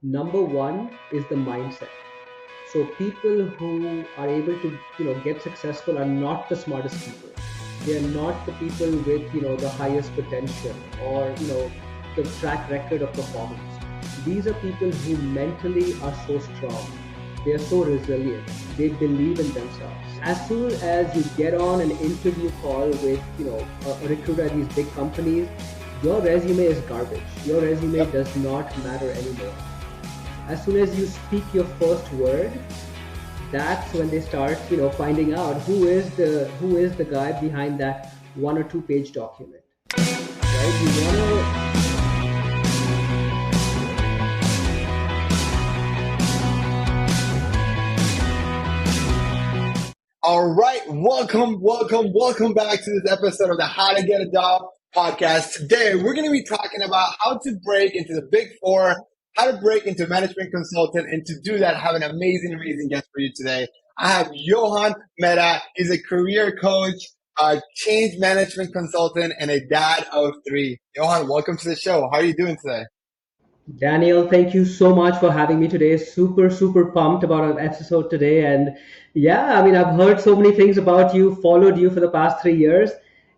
Number one is the mindset. So people who are able to, get successful are not the smartest people. They are not the people with, the highest potential or, the track record of performance. These are people who mentally are so strong. They are so resilient. They believe in themselves. As soon as you get on an interview call with, a recruiter at these big companies, your resume is garbage. Your resume Yep. does not matter anymore. As soon as you speak your first word, that's when they start, finding out who is the guy behind that 1 or 2 page document, right? You want to. All right. Welcome back to this episode of the How to Get a Job podcast. Today, we're going to be talking about how to break into the big four, how to break into management consultant. And to do that, I have an amazing guest for you today. I have Yauhan Mehta. He's a career coach, a change management consultant, and a dad of three. Yauhan, welcome to the show. How are you doing today? Daniel, thank you so much for having me today. Super pumped about our episode today. And yeah, I mean, I've heard so many things about you, followed you for the past 3 years,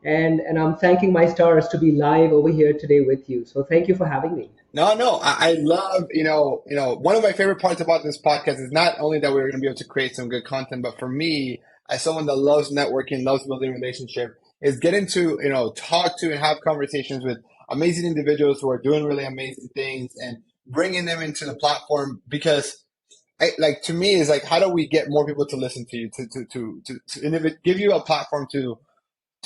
and I'm thanking my stars to be live over here today with you. So thank you for having me. No. I love, one of my favorite parts about this podcast is not only that we're going to be able to create some good content, but for me, as someone that loves networking, loves building relationship, is getting to, talk to and have conversations with amazing individuals who are doing really amazing things and bringing them into the platform because like to me is like, how do we get more people to listen to you, give you a platform to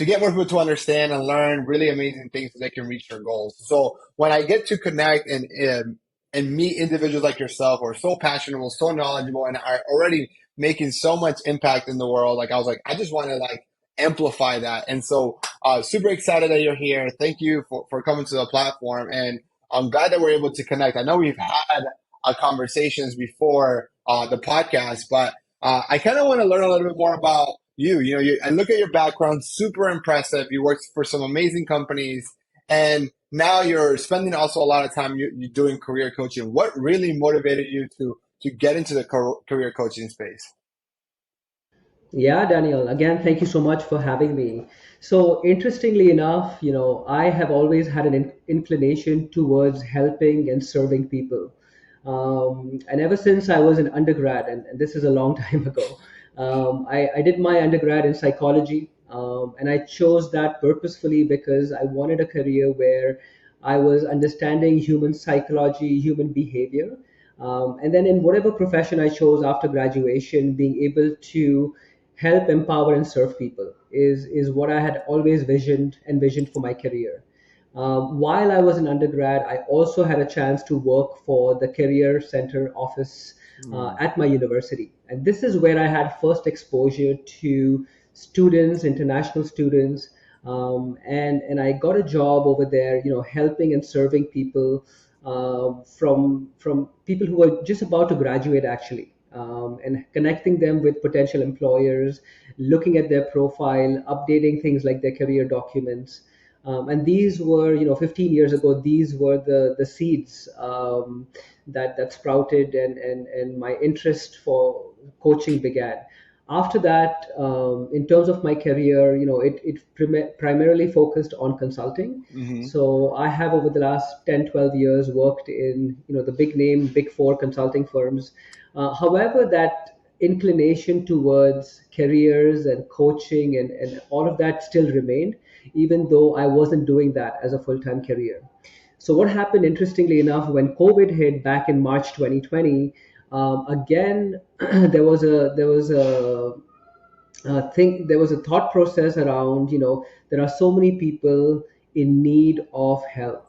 get more people to understand and learn really amazing things so they can reach their goals. So when I get to connect and meet individuals like yourself who are so passionate, so knowledgeable, and are already making so much impact in the world, like I was like, I just want to like amplify that. And so super excited that you're here. Thank you for coming to the platform. And I'm glad that we're able to connect. I know we've had conversations before the podcast, but I kind of want to learn a little bit more about I look at your background, super impressive. You worked for some amazing companies, and now you're spending also a lot of time you doing career coaching. What really motivated you to get into the career coaching space? Yeah, Daniel, again, thank you so much for having me. So, interestingly enough, I have always had an inclination towards helping and serving people. And ever since I was an undergrad, and this is a long time ago, I did my undergrad in psychology, and I chose that purposefully because I wanted a career where I was understanding human psychology, human behavior. And then in whatever profession I chose after graduation, being able to help empower and serve people is what I had always envisioned for my career. While I was an undergrad, I also had a chance to work for the career center office Hmm. at my university, and this is where I had first exposure to students, international students, and I got a job over there, helping and serving people, from people who were just about to graduate actually, and connecting them with potential employers, looking at their profile, updating things like their career documents. And these were, 15 years ago, these were the seeds, that sprouted, and my interest for coaching began. After that, in terms of my career, it primarily focused on consulting. Hmm. So I have over the last 10, 12 years worked in, the big name, big four consulting firms. However, that inclination towards careers and coaching and all of that still remained, even though I wasn't doing that as a full-time career. So what happened, interestingly enough, when COVID hit back in March 2020, again, there was a thought process around, there are so many people in need of help.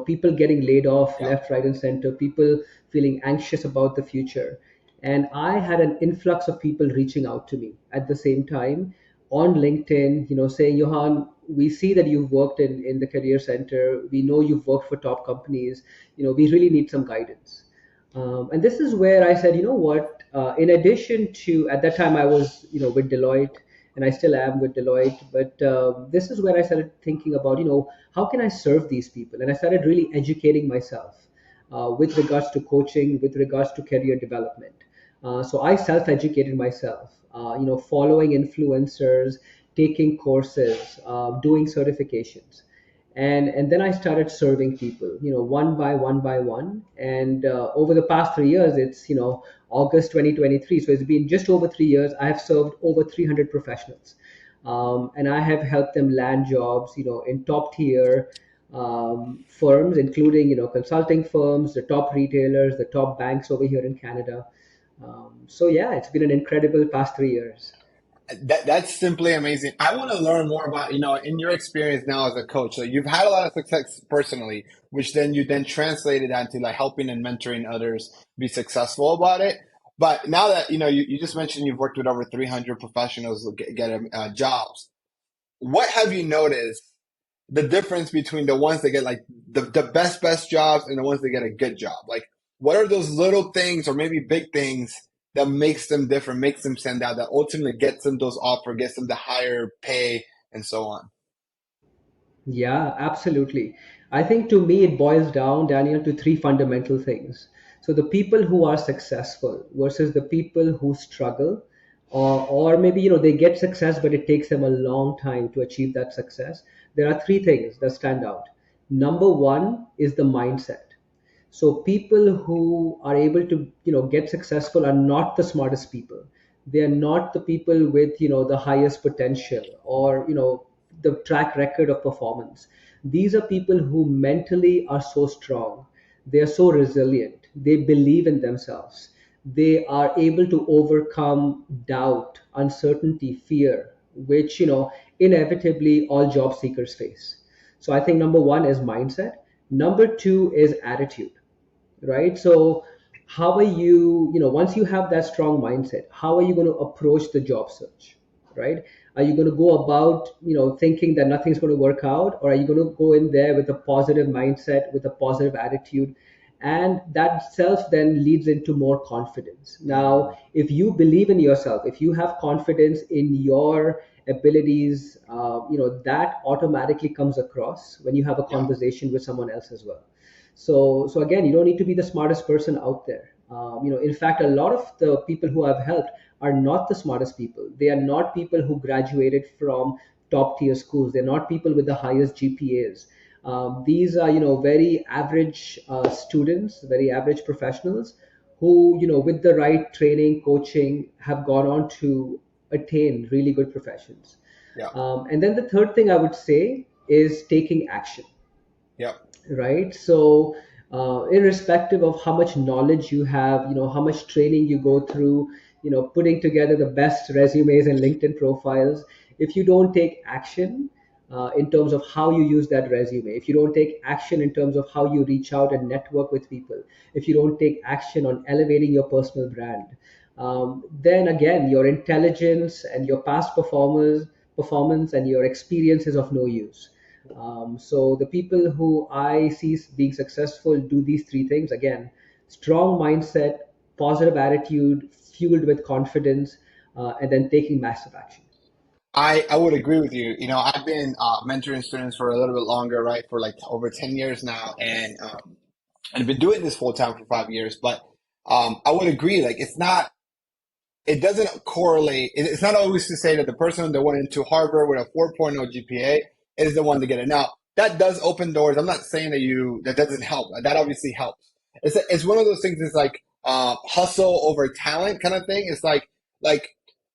People getting laid off Yeah. left, right, and center. People feeling anxious about the future, and I had an influx of people reaching out to me at the same time on LinkedIn, saying, Johan, we see that you've worked in the career center. We know you've worked for top companies. We really need some guidance. And this is where I said, you know what? In addition to, at that time, I was, with Deloitte, and I still am with Deloitte. But this is where I started thinking about, how can I serve these people? And I started really educating myself. with regards to coaching, with regards to career development. So I self-educated myself, following influencers, taking courses, doing certifications, and then I started serving people, one by one by one. And over the past 3 years, it's August 2023, so it's been just over 3 years. I have served over 300 professionals, and I have helped them land jobs, in top tier firms, including consulting firms, the top retailers, the top banks over here in Canada. So yeah, it's been an incredible past 3 years. That's simply amazing. I want to learn more about, in your experience now as a coach. So you've had a lot of success personally, which then you then translated onto like helping and mentoring others be successful about it. But now that, you just mentioned you've worked with over 300 professionals get jobs. What have you noticed the difference between the ones that get like the best jobs and the ones that get a good job? Like, what are those little things or maybe big things that makes them different, makes them stand out, that ultimately gets them those offers, gets them the higher pay, and so on? Yeah, absolutely. I think to me it boils down, Daniel, to three fundamental things. So the people who are successful versus the people who struggle, or maybe they get success, but it takes them a long time to achieve that success. There are three things that stand out. Number one is the mindset. So people who are able to get successful are not the smartest people. They are not the people with the highest potential, or the track record of performance. These are people who mentally are so strong. They are so resilient. They believe in themselves. They are able to overcome doubt, uncertainty, fear, which inevitably all job seekers face. So I think number one is mindset. Number two is attitude, right? So how are you, once you have that strong mindset, how are you going to approach the job search, right? Are you going to go about thinking that nothing's going to work out, or are you going to go in there with a positive mindset, with a positive attitude? And that self then leads into more confidence. Now Mm, if you believe in yourself, if you have confidence in your abilities, that automatically comes across when you have a yeah. conversation with someone else as well. So again, you don't need to be the smartest person out there. In fact, a lot of the people who I've helped are not the smartest people. They are not people who graduated from top tier schools. They're not people with the highest GPAs. These are very average students, very average professionals who with the right training, coaching, have gone on to attain really good professions. Yeah. And then the third thing I would say is taking action, Yeah. right? So irrespective of how much knowledge you have, how much training you go through, putting together the best resumes and LinkedIn profiles, if you don't take action in terms of how you use that resume, if you don't take action in terms of how you reach out and network with people, if you don't take action on elevating your personal brand, then again your intelligence and your past performance and your experience is of no use. So the people who I see being successful do these three things again: strong mindset, positive attitude, fueled with confidence, and then taking massive action. I would agree with you. I've been mentoring students for a little bit longer, right? For like over 10 years now. And I've been doing this full time for 5 years. But I would agree, like, it doesn't correlate. It's not always to say that the person that went into Harvard with a 4.0 GPA is the one to get it. Now, that does open doors. I'm not saying that doesn't help. That obviously helps. It's one of those things. It's like hustle over talent kind of thing. It's like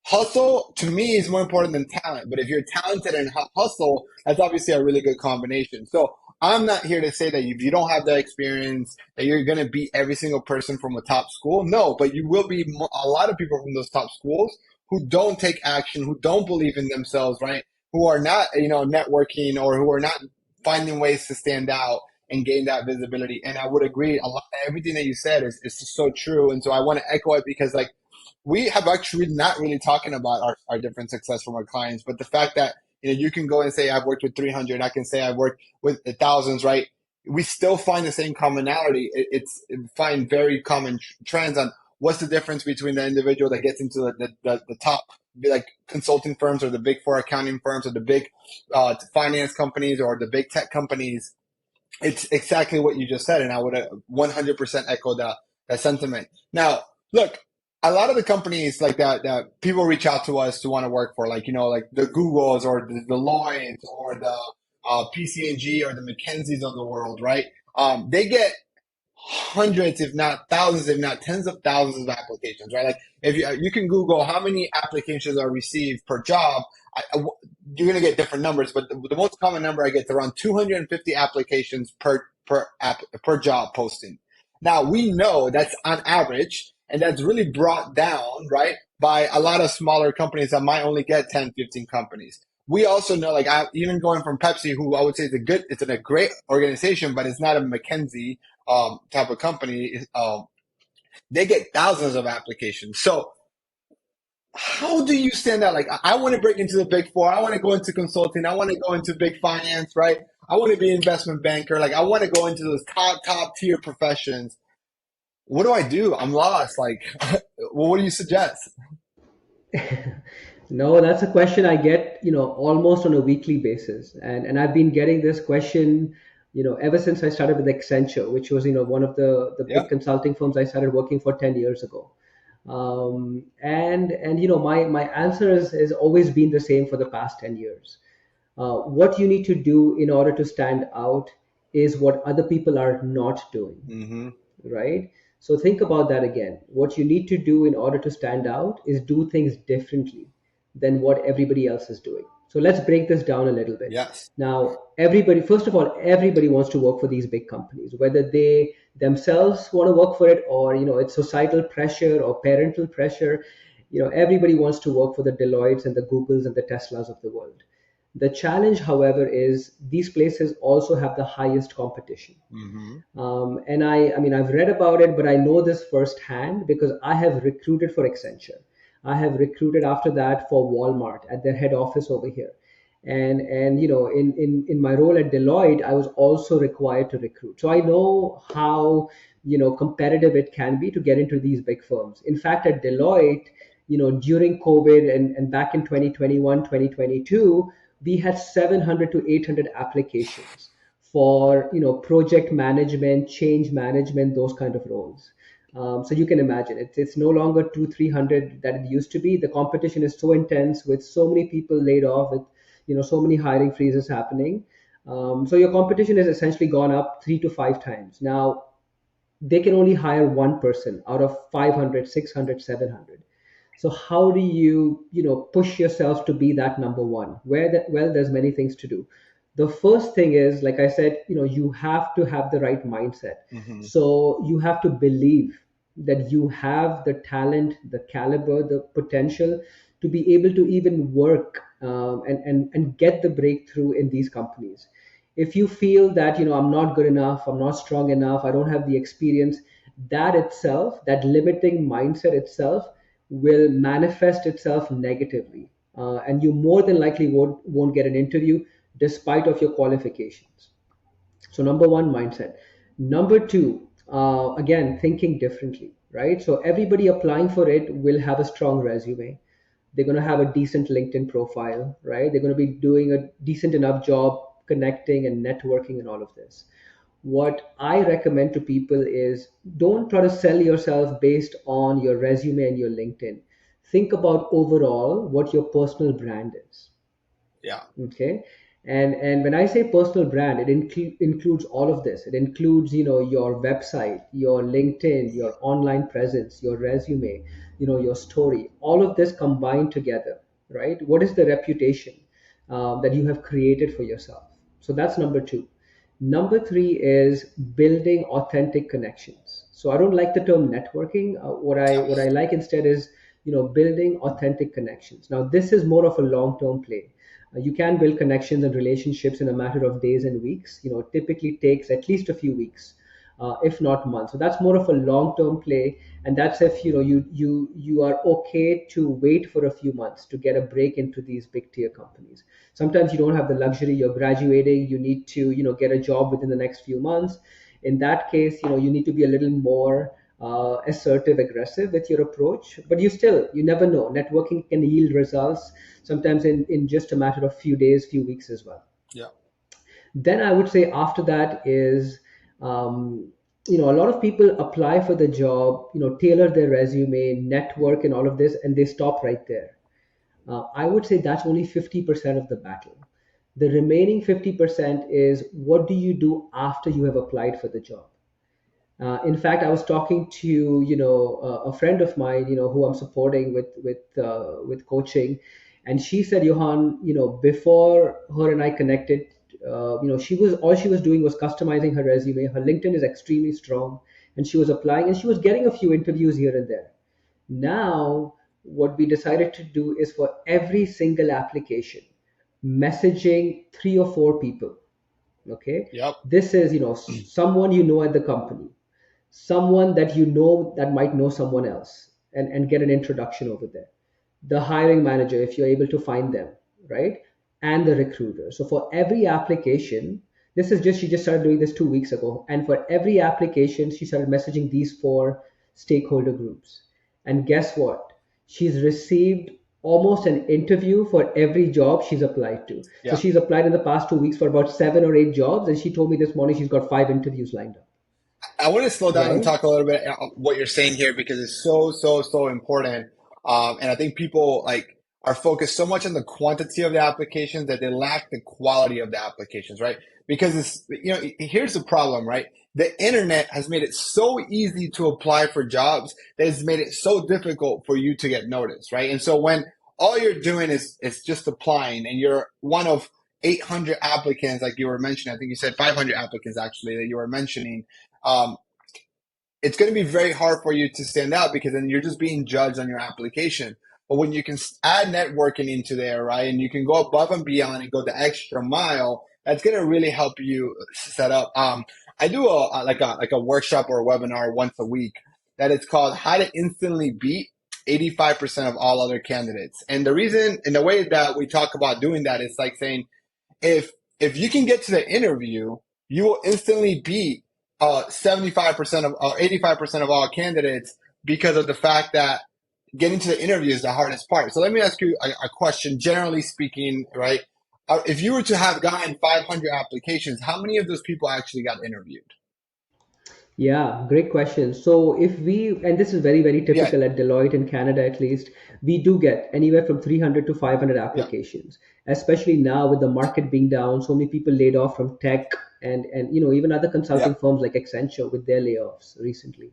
hustle to me is more important than talent. But if you're talented and hustle, that's obviously a really good combination. So I'm not here to say that if you don't have that experience, that you're going to beat every single person from a top school. No, but you will be a lot of people from those top schools who don't take action, who don't believe in themselves, right? Who are not, networking, or who are not finding ways to stand out and gain that visibility. And I would agree, a lot, everything that you said is just so true. And so I want to echo it because, like, we have actually not really talking about our different success from our clients, but the fact that you can go and say I've worked with 300, I can say I've worked with thousands, right? We still find the same commonality. It find very common trends on what's the difference between the individual that gets into the top, like, consulting firms, or the big four accounting firms, or the big finance companies, or the big tech companies, It's exactly what you just said, and I would 100% echo that sentiment. Now, look, a lot of the companies like that people reach out to us to want to work for, like like the Googles or the Deloitte or the PCNG or the McKinseys of the world, right? They get hundreds, if not thousands, if not tens of thousands of applications, right? Like if you can Google how many applications are received per job, you're going to get different numbers, but the most common number I get is around 250 applications per job posting. Now we know that's on average, and that's really brought down, right, by a lot of smaller companies that might only get 10, 15 companies. We also know, like, even going from Pepsi, who I would say is it's a great organization, but it's not a McKinsey type of company, they get thousands of applications. So how do you stand out? Like, I want to break into the big four. I want to go into consulting. I want to go into big finance, right? I want to be an investment banker. Like, I want to go into those top tier professions. What do I do? I'm lost. Like, well, what do you suggest? No, that's a question I get, almost on a weekly basis. And I've been getting this question, ever since I started with Accenture, which was, one of the Yeah. big consulting firms I started working for 10 years ago. And my answer has always been the same for the past 10 years. What you need to do in order to stand out is what other people are not doing, Mm-hmm. right? So think about that again. What you need to do in order to stand out is do things differently than what everybody else is doing. So let's break this down a little bit. Yes. Now, everybody, first of all, everybody wants to work for these big companies, whether they themselves want to work for it, or it's societal pressure or parental pressure. Everybody wants to work for the Deloittes and the Googles and the Teslas of the world. The challenge, however, is these places also have the highest competition. Mm-hmm. And I mean, I've read about it, but I know this firsthand because I have recruited for Accenture. I have recruited after that for Walmart at their head office over here. And in my role at Deloitte, I was also required to recruit. So I know how, competitive it can be to get into these big firms. In fact, at Deloitte, during COVID and back in 2021, 2022, we had 700 to 800 applications for project management, change management, those kind of roles. So you can imagine it's no longer 200 300 that it used to be. The competition is so intense with so many people laid off, with so many hiring freezes happening. So your competition has essentially gone up 3 to 5 times. Now they can only hire one person out of 500, 600, 700. So how do you push yourself to be that number one? Well, there's many things to do. The first thing is, like I said, you have to have the right mindset. Mm-hmm. So you have to believe that you have the talent, the caliber, the potential to be able to even work, and get the breakthrough in these companies. If you feel that I'm not good enough, I'm not strong enough, I don't have the experience, that itself, that limiting mindset itself, will manifest itself negatively, and you more than likely won't get an interview despite of your qualifications. So number one, mindset. Number two, again, thinking differently, right? So everybody applying for it will have a strong resume. They're going to have a decent LinkedIn profile, right? They're going to be doing a decent enough job connecting and networking and all of this. What I recommend to people is, don't try to sell yourself based on your resume and your LinkedIn. Think about overall what your personal brand is. Yeah. Okay. And when I say personal brand, it includes all of this. It includes your website, your LinkedIn, your online presence, your resume, your story, all of this combined together, right? What is the reputation that you have created for yourself? So that's number two. Number three is building authentic connections. So I don't like the term networking. What I like instead is building authentic connections. Now this is more of a long term play. You can build connections and relationships in a matter of days and weeks. It typically takes at least a few weeks, if not months. So that's more of a long-term play, and that's if you are okay to wait for a few months to get a break into these big tier companies. Sometimes you don't have the luxury. You're graduating. You need to get a job within the next few months. In that case, you need to be a little more assertive, aggressive with your approach. But you never know. Networking can yield results sometimes in just a matter of few days, few weeks as well. Yeah. Then I would say after that is, um, a lot of people apply for the job, tailor their resume, network, and all of this, and they stop right there. I would say that's only 50% of the battle. The remaining 50% is what do you do after you have applied for the job? In fact, I was talking to a friend of mine, who I'm supporting with coaching, and she said, Johan, before her and I connected, she was doing was customizing her resume. Her LinkedIn is extremely strong, and she was applying, and she was getting a few interviews here and there. Now, what we decided to do is for every single application, messaging three or four people. Okay, Yep. this is someone at the company, someone that that might know someone else, and get an introduction over there, the hiring manager if you're able to find them, right, and the recruiter. So for every application, this is just she just started doing this 2 weeks ago, and for every application she started messaging these four stakeholder groups. And guess what, she's received almost an interview for every job she's applied to. So Yeah. she's applied in the past 2 weeks for about 7 or 8 jobs, and she told me this morning she's got 5 interviews lined up, I want to slow down and right? talk a little bit what you're saying here because it's so, so, so important. And I think people like are focused so much on the quantity of the applications that they lack the quality of the applications, right? Because here's the problem, right? The internet has made it so easy to apply for jobs that it's made it so difficult for you to get noticed, right? And so when all you're doing is just applying and you're one of 800 applicants, like you were mentioning, I think you said 500 applicants actually that you were mentioning, um, it's going to be very hard for you to stand out because then you're just being judged on your application. But when you can add networking into there, right, and you can go above and beyond and go the extra mile, that's going to really help you set up. I do a workshop or a webinar once a week that it's called "How to Instantly Beat 85% of All Other Candidates." And the reason and the way that we talk about doing that is like saying if you can get to the interview, you will instantly beat 75% of 85% of all candidates because of the fact that getting to the interview is the hardest part. So let me ask you a question. Generally speaking, right? If you were to have gotten 500 applications, how many of those people actually got interviewed? Yeah, great question. So if we, and this is very, very Yeah, typical at Deloitte in Canada at least, we do get anywhere from 300 to 500 yeah, applications, especially now with the market being down, so many people laid off from tech and even other yeah, consulting firms like Accenture with their layoffs recently.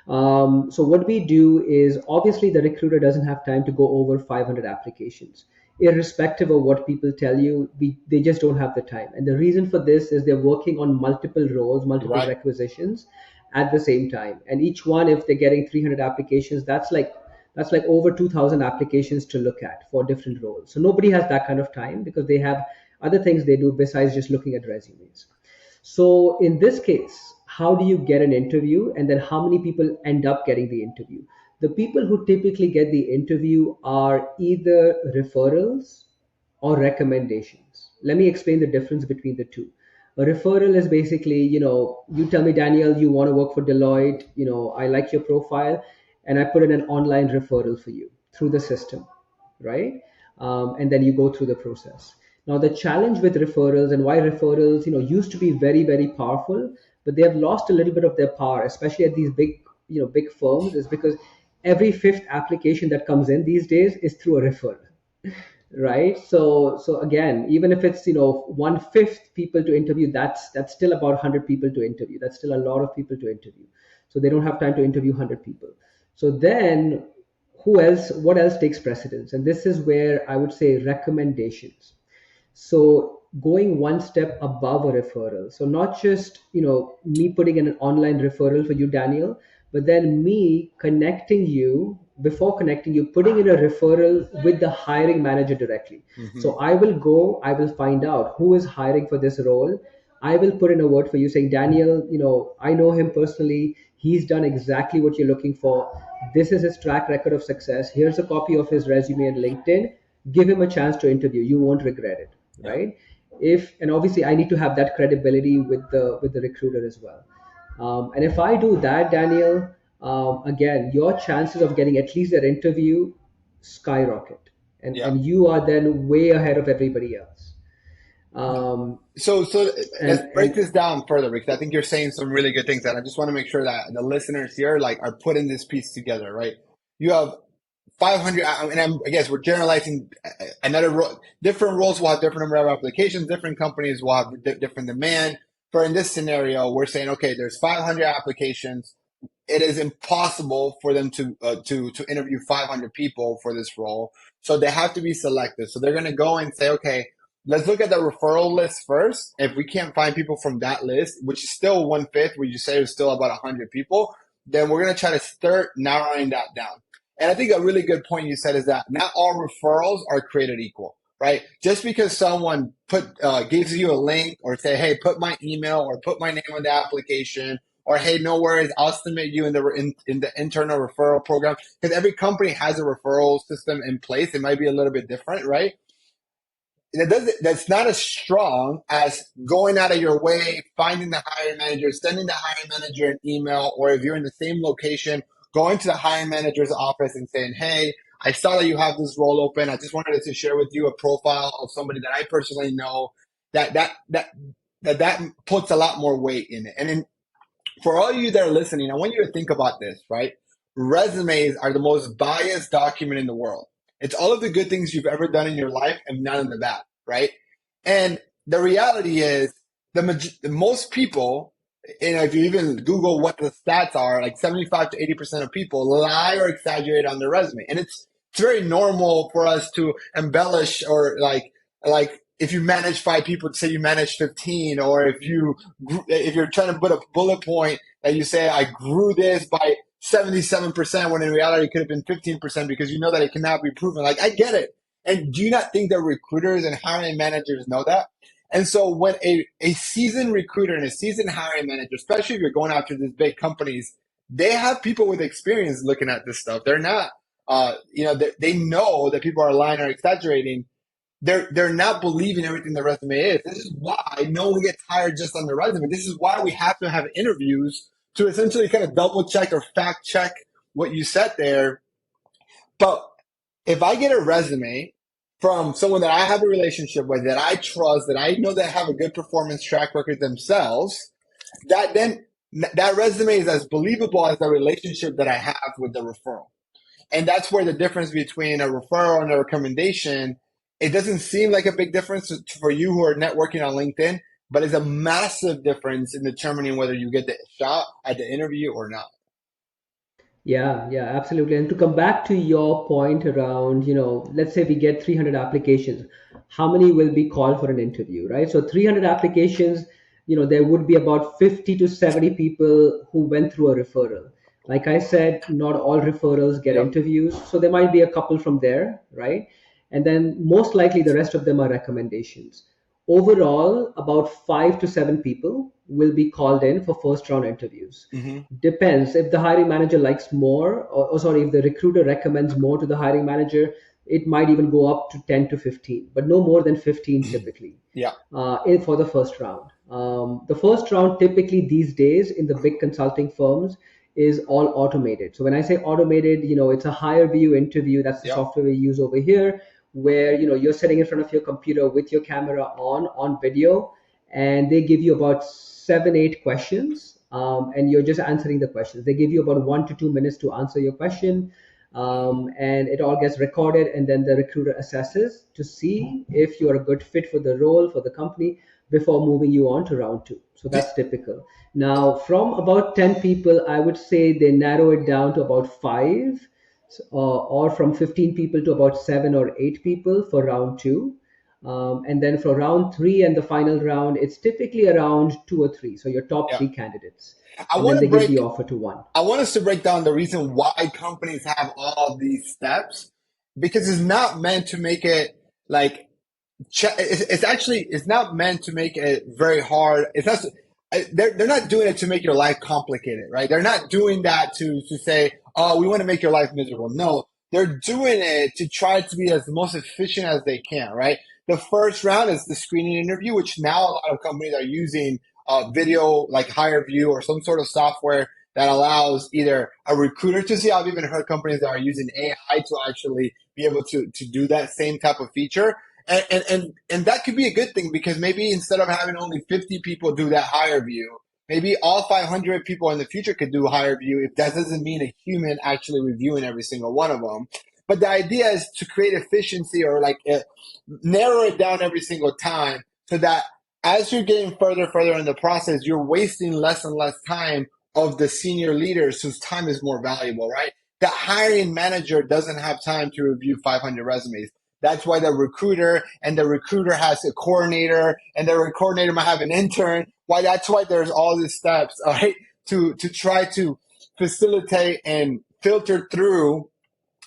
So what we do is obviously the recruiter doesn't have time to go over 500 applications. Irrespective of what people tell you, they just don't have the time. And the reason for this is they're working on multiple roles, multiple right. requisitions at the same time. And each one, if they're getting 300 applications, that's like over 2,000 applications to look at for different roles. So nobody has that kind of time because they have other things they do besides just looking at resumes. So in this case, how do you get an interview and then how many people end up getting the interview? The people who typically get the interview are either referrals or recommendations. Let me explain the difference between the two. A referral is basically, you tell me, Daniel, you want to work for Deloitte, I like your profile, and I put in an online referral for you through the system, right? And then you go through the process. Now, the challenge with referrals and why referrals, used to be very, very powerful, but they have lost a little bit of their power, especially at these big firms, is because every fifth application that comes in these days is through a referral, right? So again, even if it's 1/5 people to interview, that's still about 100 people to interview. That's still a lot of people to interview. So they don't have time to interview 100 people. So then what else takes precedence? And this is where I would say recommendations. So going one step above a referral. So not just, me putting in an online referral for you, Daniel, but then me connecting you, before connecting you, putting in a referral with the hiring manager directly. Hmm. So I will find out who is hiring for this role. I will put in a word for you saying, Daniel, I know him personally. He's done exactly what you're looking for. This is his track record of success. Here's a copy of his resume and LinkedIn. Give him a chance to interview. You won't regret it, Yeah, right? If and obviously I need to have that credibility with the recruiter as well. And if I do that, Daniel, again, your chances of getting at least that interview skyrocket, and yeah. and you are then way ahead of everybody else. Um, So let's break and this down further because I think you're saying some really good things, and I just want to make sure that the listeners here like are putting this piece together, right? You have 500, and I guess we're generalizing. Different roles will have different number of applications. Different companies will have different demand. For in this scenario, we're saying, okay, there's 500 applications. It is impossible for them to interview 500 people for this role. So they have to be selective. So they're going to go and say, okay, let's look at the referral list first. If we can't find people from that list, which is still one fifth, we just say it's still about 100 people, then we're going to try to start narrowing that down. And I think a really good point you said is that not all referrals are created equal, right? Just because someone gives you a link or say, hey, put my email or put my name on the application, or hey, no worries, I'll submit you in the internal referral program, because every company has a referral system in place. It might be a little bit different, right? That's not as strong as going out of your way, finding the hiring manager, sending the hiring manager an email, or if you're in the same location, going to the hiring manager's office and saying, hey, I saw that you have this role open. I just wanted to share with you a profile of somebody that I personally know. That puts a lot more weight in it. And then for all of you that are listening, I want you to think about this, right? Resumes are the most biased document in the world. It's all of the good things you've ever done in your life and none of the bad, right? And the reality is the most people, and if you even Google what the stats are, like 75 to 80% of people lie or exaggerate on their resume. And it's very normal for us to embellish or like if you manage 5 people to say you manage 15, or if you're trying to put a bullet point that you say I grew this by 77% when in reality it could have been 15% because you know that it cannot be proven. Like I get it. And do you not think that recruiters and hiring managers know that? And so when a seasoned recruiter and a seasoned hiring manager, especially if you're going after these big companies, they have people with experience looking at this stuff. They're not, they know that people are lying or exaggerating. They're not believing everything the resume is. This is why no one gets hired just on the resume. This is why we have to have interviews to essentially kind of double check or fact check what you said there. But if I get a resume from someone that I have a relationship with, that I trust, that I know that have a good performance track record themselves, that resume is as believable as the relationship that I have with the referral. And that's where the difference between a referral and a recommendation, it doesn't seem like a big difference for you who are networking on LinkedIn, but it's a massive difference in determining whether you get the shot at the interview or not. yeah, yeah, absolutely. And to come back to your point around, let's say we get 300 applications, how many will be called for an interview, right? So 300 applications, there would be about 50 to 70 people who went through a referral. Like I said, not all referrals get Yep. interviews, so there might be a couple from there, right? And then most likely the rest of them are recommendations. Overall, about 5 to 7 people will be called in for first round interviews. Mm-hmm. Depends if the hiring manager likes more, or sorry, if the recruiter recommends more to the hiring manager, it might even go up to 10 to 15, but no more than 15 typically Yeah. for the first round. The first round typically these days in the big consulting firms is all automated. So when I say automated, it's a higher view interview. That's the Yep. software we use over here, where you're sitting in front of your computer with your camera on video, and they give you about 7 8 questions, and you're just answering the questions. They give you about 1 to 2 minutes to answer your question, and it all gets recorded, and then the recruiter assesses to see if you're a good fit for the role, for the company, before moving you on to round two. So Do, that's typical. Now, from about 10 people, I would say they narrow it down to about five, or from 15 people to about 7 or 8 people for round two. And then for round three and the final round, it's typically around 2 or 3. So your top yeah. three candidates. I And then want they to give the break offer to one. I want us to break down the reason why companies have all these steps because it's not meant to make it like it's actually it's not meant to make it very hard. It's not they're not doing it to make your life complicated, right? They're not doing that to say, oh, we want to make your life miserable. No, they're doing it to try to be as most efficient as they can, right? The first round is the screening interview, which now a lot of companies are using video like HireVue or some sort of software that allows either a recruiter to see. I've even heard companies that are using AI to actually be able to do that same type of feature. And that could be a good thing because maybe instead of having only 50 people do that higher view, maybe all 500 people in the future could do higher view if that doesn't mean a human actually reviewing every single one of them. But the idea is to create efficiency or like narrow it down every single time so that as you're getting further in the process, you're wasting less and less time of the senior leaders whose time is more valuable, right? The hiring manager doesn't have time to review 500 resumes. That's why the recruiter and the recruiter has a coordinator and the coordinator might have an intern. Why that's why there's all these steps, all right, to try to facilitate and filter through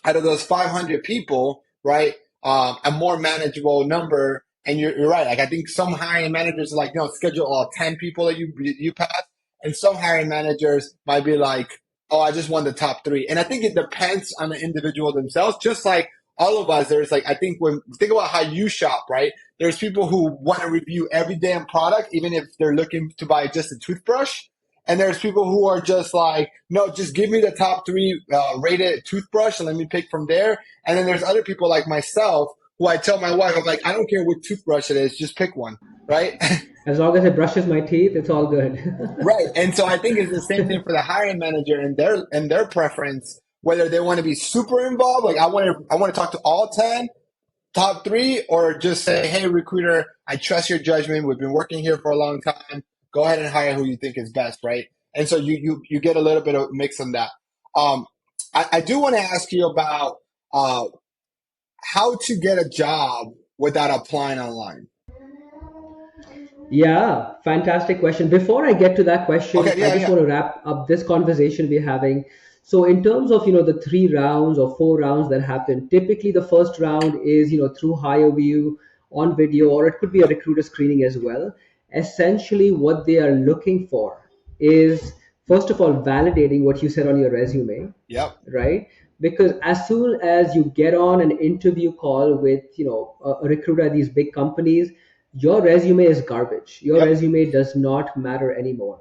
out of those 500 people, right, a more manageable number. And you're right. Like I think some hiring managers are like, schedule all 10 people that you pass, and some hiring managers might be like, oh, I just want the top three. And I think it depends on the individual themselves. Just like all of us, there's like I think when think about how you shop, right? There's people who want to review every damn product, even if they're looking to buy just a toothbrush. And there's people who are just like, no, just give me the top three rated toothbrush and let me pick from there. And then there's other people like myself who I tell my wife, I'm like, I don't care what toothbrush it is, just pick one, right? As long as it brushes my teeth, it's all good. Right. And so I think it's the same thing for the hiring manager and their preference, whether they want to be super involved, like I want to talk to all 10, top three, or just say, hey, recruiter, I trust your judgment. We've been working here for a long time. Go ahead and hire who you think is best, right? And so you get a little bit of mix on that. I do want to ask you about how to get a job without applying online. Yeah, fantastic question. Before I get to that question, Okay, I yeah, just yeah. want to wrap up this conversation we're having. So, in terms of the 3 rounds or 4 rounds that happen, typically the first round is through higher view on video, or it could be a recruiter screening as well. Essentially, what they are looking for is first of all validating what you said on your resume, Yep. right? Because as soon as you get on an interview call with a recruiter at these big companies, your resume is garbage. Your Yep. resume does not matter anymore.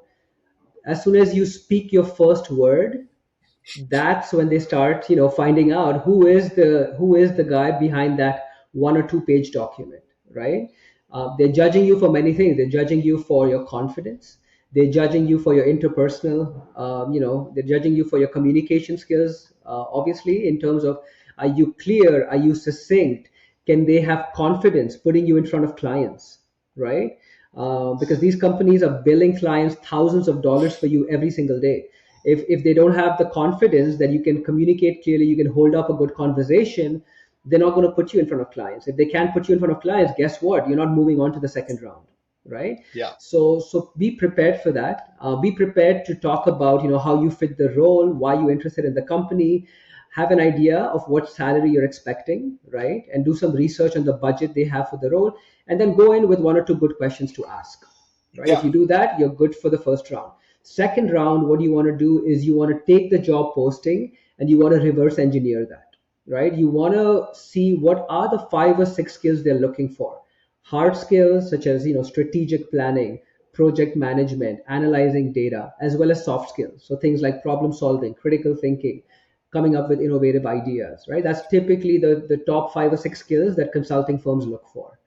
As soon as you speak your first word, that's when they start finding out who is the guy behind that 1 or 2 page document, right? They're judging you for many things. They're judging you for your confidence. They're judging you for your interpersonal, they're judging you for your communication skills, obviously, in terms of, are you clear, are you succinct, can they have confidence putting you in front of clients, right? Because these companies are billing clients thousands of dollars for you every single day. If they don't have the confidence that you can communicate clearly, you can hold up a good conversation, they're not going to put you in front of clients. If they can't put you in front of clients, guess what, you're not moving on to the second round, right? Yeah. So be prepared for that. Be prepared to talk about how you fit the role, why you're interested in the company, have an idea of what salary you're expecting, right? And do some research on the budget they have for the role, and then go in with 1 or 2 good questions to ask, right? If Yeah. you do that, you're good for the first round. Second round, what you want to do is you want to take the job posting and you want to reverse engineer that, right? You want to see what are the 5 or 6 skills they're looking for. Hard skills such as strategic planning, project management, analyzing data, as well as soft skills. So things like problem solving, critical thinking, coming up with innovative ideas, right? That's typically the top 5 or 6 skills that consulting firms look for.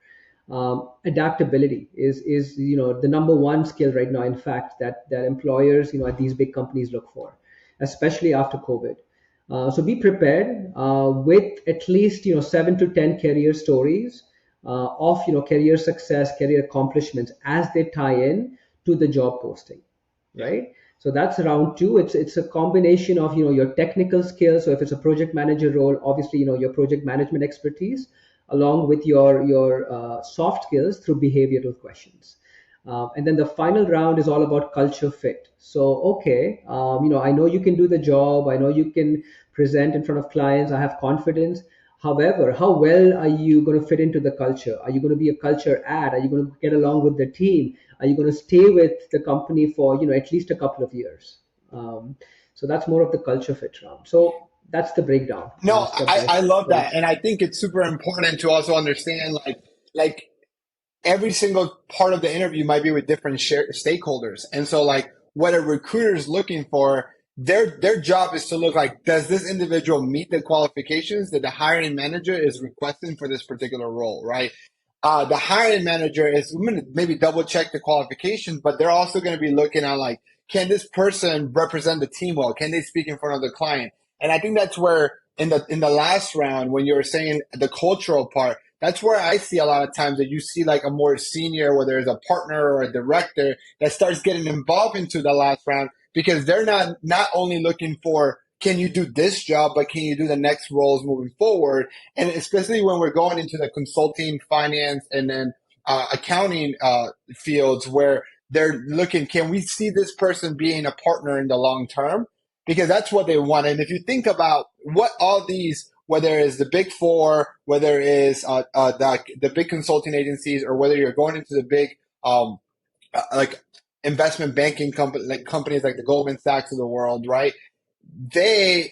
Adaptability is the number one skill right now, in fact, that employers at these big companies look for, especially after COVID. So be prepared with at least 7 to 10 career stories of career success, career accomplishments as they tie in to the job posting, Yeah. right? So that's round two. It's a combination of your technical skills. So if it's a project manager role, obviously your project management expertise, along with your soft skills through behavioral questions. And then the final round is all about culture fit. So, okay, I know you can do the job. I know you can present in front of clients. I have confidence. However, how well are you going to fit into the culture? Are you going to be a culture add? Are you going to get along with the team? Are you going to stay with the company for at least a couple of years? So that's more of the culture fit round. So that's the breakdown, No, step I, by I love step. that. And I think it's super important to also understand like every single part of the interview might be with different stakeholders. And so like what a recruiter is looking for their job is to look like, does this individual meet the qualifications that the hiring manager is requesting for this particular role, right? The hiring manager is going to maybe double check the qualifications, but they're also going to be looking at like, can this person represent the team well? Can they speak in front of the client? And I think that's where in the last round, when you were saying the cultural part, that's where I see a lot of times that you see like a more senior, whether it's a partner or a director, that starts getting involved into the last round because they're not only looking for can you do this job, but can you do the next roles moving forward? And especially when we're going into the consulting, finance, and then accounting fields where they're looking, can we see this person being a partner in the long term? Because that's what they want. And if you think about what all these, whether it's the big four, whether it's the big consulting agencies, or whether you're going into the big like investment banking company, like companies like the Goldman Sachs of the world, right? They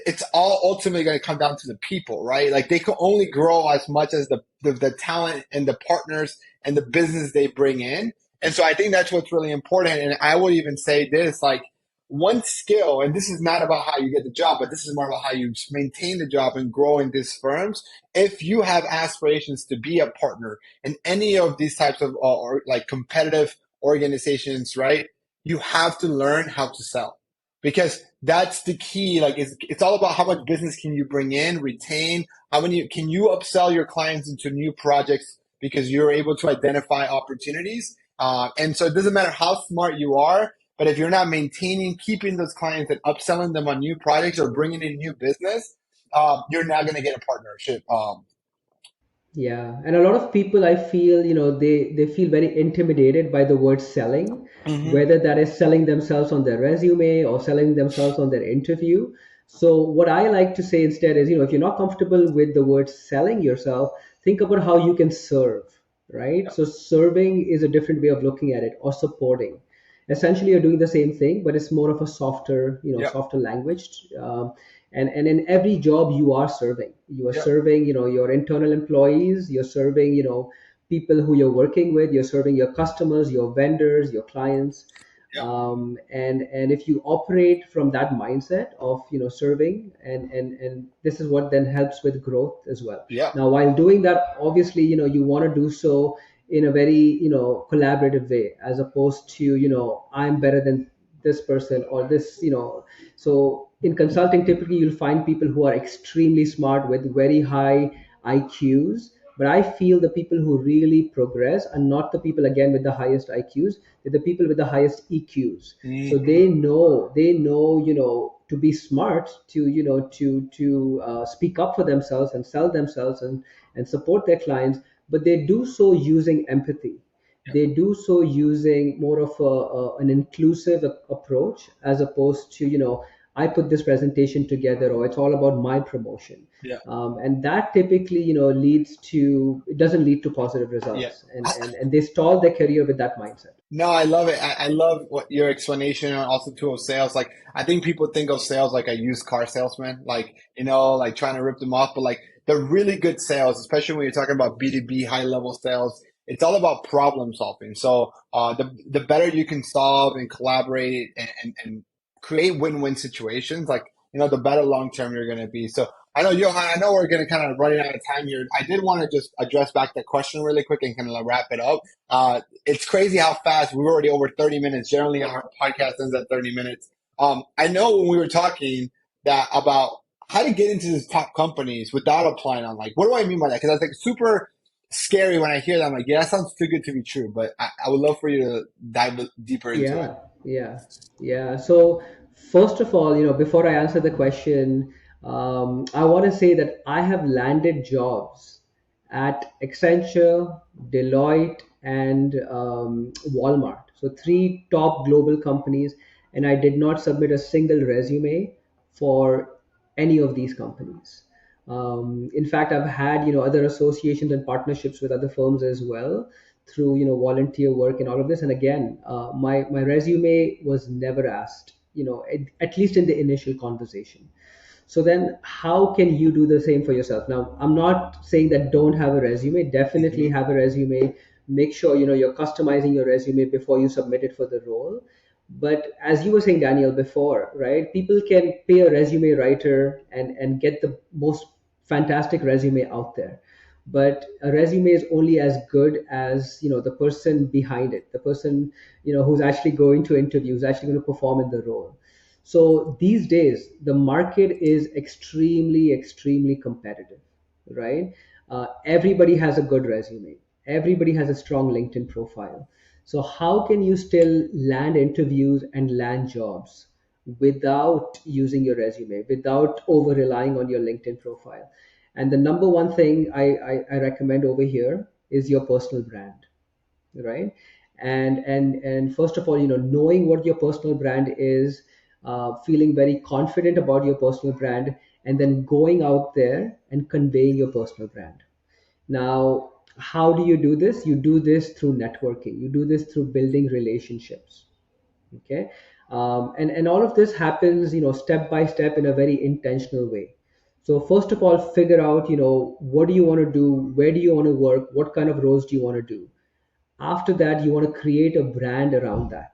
it's all ultimately going to come down to the people, right? Like they can only grow as much as the talent and the partners and the business they bring in. And so I think that's what's really important. And I will even say this, like one skill, and this is not about how you get the job, but this is more about how you maintain the job and grow in these firms. If you have aspirations to be a partner in any of these types of or like competitive organizations, right? You have to learn how to sell because that's the key. Like it's all about how much business can you bring in, retain, how many can you upsell your clients into new projects because you're able to identify opportunities. And so it doesn't matter how smart you are, but if you're not maintaining, keeping those clients and upselling them on new projects or bringing in new business, you're not going to get a partnership. Yeah, and a lot of people, I feel, they feel very intimidated by the word selling, Mhm. whether that is selling themselves on their resume or selling themselves on their interview. So what I like to say instead is, if you're not comfortable with the word selling yourself, think about how you can serve, right? Yep. So serving is a different way of looking at it, or supporting. Essentially, you're doing the same thing, but it's more of a softer, Yep. softer language. And in every job you are Yep. serving, your internal employees, you're serving, people who you're working with, you're serving your customers, your vendors, your clients. Yep. And if you operate from that mindset of serving, and this is what then helps with growth as well. Yep. Now, while doing that, obviously, you want to do so in a very collaborative way, as opposed to I'm better than this person or this. So in consulting, typically you'll find people who are extremely smart with very high IQs. But I feel the people who really progress are not the people again with the highest IQs. They're the people with the highest EQs. So Mhm. they know, to be smart, to speak up for themselves and sell themselves and support their clients. But they do so using empathy. Yep. They do so using more of an inclusive approach, as opposed to I put this presentation together, or it's all about my promotion. Yep. And that typically leads to it doesn't lead to positive Yeah. results, and they stall their career with that mindset. No, I love it. I love what your explanation and also too of sales. Like, I think people think of sales like a used car salesman, like, like trying to rip them off. But like the really good sales, especially when you're talking about B2B high level sales, it's all about problem solving. So, the better you can solve and collaborate and create win-win situations, like, the better long term you're going to be. So, I know, Johan, I know we're going to kind of running out of time here. I did want to just address back that question really quick and kind of wrap it up. It's crazy how fast we're already over 30 minutes. Generally, our podcast ends at 30 minutes. I know when we were talking that about how to get into these top companies without applying on, like, what do I mean by that? Because that's like super scary when I hear that. I'm like, yeah, that sounds too good to be true. But I would love for you to dive deeper into it. Yeah, yeah, yeah. So first of all, before I answer the question, I want to say that I have landed jobs at Accenture, Deloitte, and Walmart. So three top global companies, and I did not submit a single resume for any of these companies. In fact, I've had other associations and partnerships with other firms as well, through volunteer work and all of this. And again, my resume was never asked, at least in the initial conversation. So then how can you do the same for yourself? Now, I'm not saying that don't have a resume. Definitely Hmm. have a resume. Make sure you're customizing your resume before you submit it for the role. But as you were saying, Daniel, before, right? People can pay a resume writer and get the most fantastic resume out there. But a resume is only as good as, the person behind it, the person, who's actually going to interview, who's actually going to perform in the role. So these days, the market is extremely, extremely competitive, right? Everybody has a good resume. Everybody has a strong LinkedIn profile. So how can you still land interviews and land jobs without using your resume, without over relying on your LinkedIn profile? And the number one thing I recommend over here is your personal brand, right? And first of all, knowing what your personal brand is, feeling very confident about your personal brand, and then going out there and conveying your personal brand. Now, how do you do this? You do this through networking. You do this through building relationships. Okay, and all of this happens, step by step in a very intentional way. So first of all, figure out, what do you want to do? Where do you want to work? What kind of roles do you want to do? After that, you want to create a brand around that,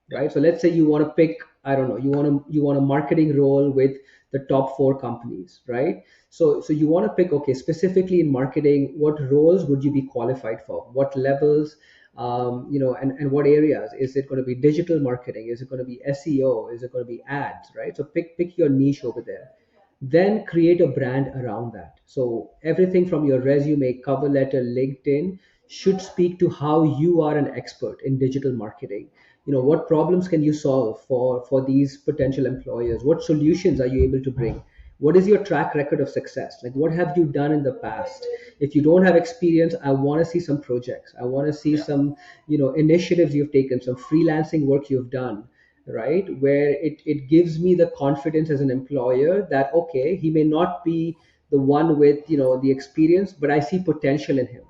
Yeah. right? So let's say you want to pick, I don't know, you want a marketing role with the top four companies, right? So you want to pick, okay, specifically in marketing, what roles would you be qualified for, what levels, and what areas? Is it going to be digital marketing? Is it going to be SEO? Is it going to be ads, right? So pick your niche over there, then create a brand around that. So everything from your resume, cover letter, LinkedIn should speak to how you are an expert in digital marketing. What problems can you solve for these potential employers? What solutions are you able to bring? What is your track record of success? Like, what have you done in the past? If you don't have experience, I want to see some projects. I want to see Yeah. some, initiatives you've taken, some freelancing work you've done, right? Where it gives me the confidence as an employer that, okay, he may not be the one with, the experience, but I see potential in him,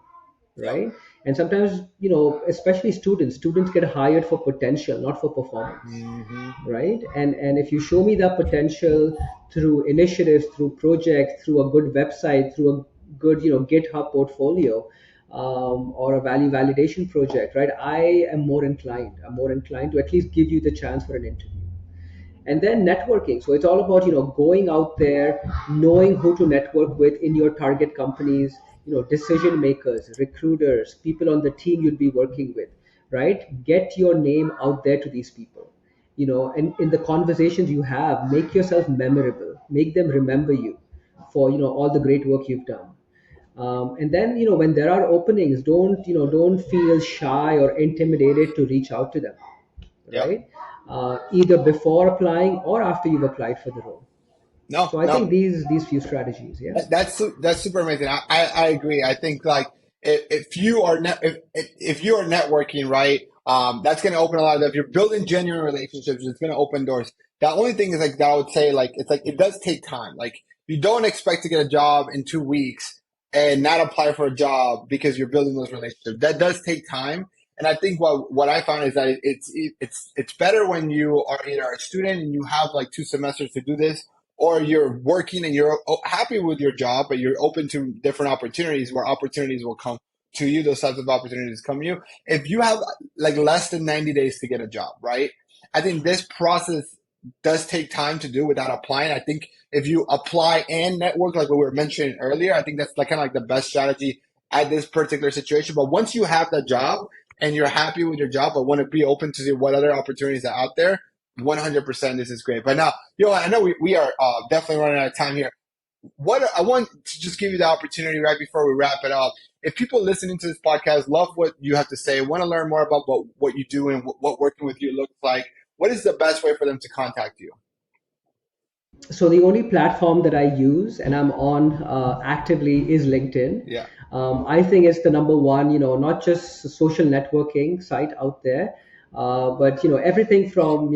Yeah. right? And sometimes, especially students get hired for potential, not for performance, Hmm. right? And if you show me that potential through initiatives, through projects, through a good website, through a good, GitHub portfolio, or a value validation project, right? I'm more inclined to at least give you the chance for an interview. And then networking, so it's all about, going out there, knowing who to network with in your target companies, decision makers, recruiters, people on the team you'll be working with, right? Get your name out there to these people, and in the conversations you have, make yourself memorable, make them remember you for, all the great work you've done. And then, when there are openings, don't feel shy or intimidated to reach out to them, Yeah. right? Either before applying or after you've applied for the role. No, So I think no. these few strategies, yeah. That's super amazing. I agree. I think like if you are if you are networking, right, that's going to open a lot of. If you're building genuine relationships, it's going to open doors. The only thing is like that I would say like it's like it does take time. Like you don't expect to get a job in 2 weeks and not apply for a job because you're building those relationships. That does take time. And I think what I found is that it's better when you are either a student and you have like 2 semesters to do this, or you're working and you're happy with your job, but you're open to different opportunities where opportunities will come to you. Those types of opportunities come to you. If you have like less than 90 days to get a job, right? I think this process does take time to do without applying. I think if you apply and network, like what we were mentioning earlier, I think that's like kind of like the best strategy at this particular situation. But once you have the job and you're happy with your job, but want to be open to see what other opportunities are out there, 100% this is great. But now, I know we are definitely running out of time here. What I want to just give you the opportunity right before we wrap it up. If people listening to this podcast love what you have to say, want to learn more about what you do and what working with you looks like, what is the best way for them to contact you? So the only platform that I use and I'm on actively is LinkedIn. Yeah. I think it's the number one, not just a social networking site out there, but everything from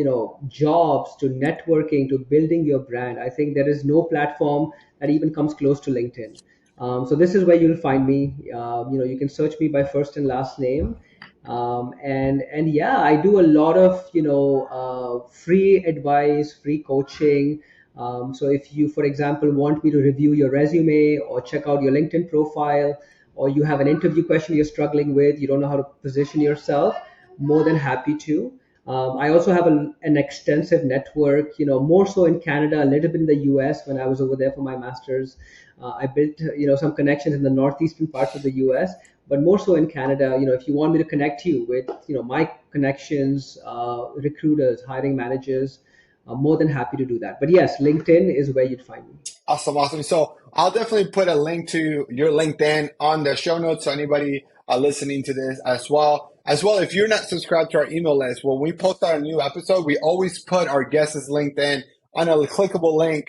jobs to networking to building your brand. I think there is no platform that even comes close to LinkedIn. So this is where you'll find me. You can search me by first and last name. And yeah, I do a lot of free advice, free coaching. So if you, for example, want me to review your resume or check out your LinkedIn profile, or you have an interview question you're struggling with, you don't know how to position yourself, more than happy to. I also have an extensive network, more so in Canada, a little bit in the US when I was over there for my master's. I built, some connections in the northeastern parts of the US, but more so in Canada. If you want me to connect you with, my connections, recruiters, hiring managers, I'm more than happy to do that. But yes, LinkedIn is where you'd find me. Awesome, awesome. So I'll definitely put a link to your LinkedIn on the show notes so anybody listening to this as well. As well, if you're not subscribed to our email list, when we post our new episode, we always put our guest's LinkedIn on a clickable link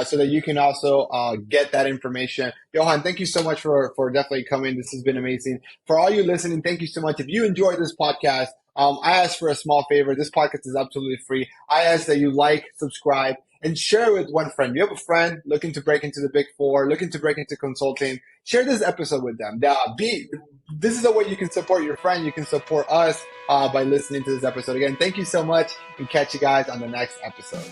so that you can also get that information. Yauhan, thank you so much for definitely coming. This has been amazing. For all you listening, thank you so much. If you enjoyed this podcast, I ask for a small favor. This podcast is absolutely free. I ask that you like, subscribe, and share it with one friend. You have a friend looking to break into the big four, looking to break into consulting. Share this episode with them. This is a way you can support your friend. You can support us by listening to this episode. Again, thank you so much and catch you guys on the next episode.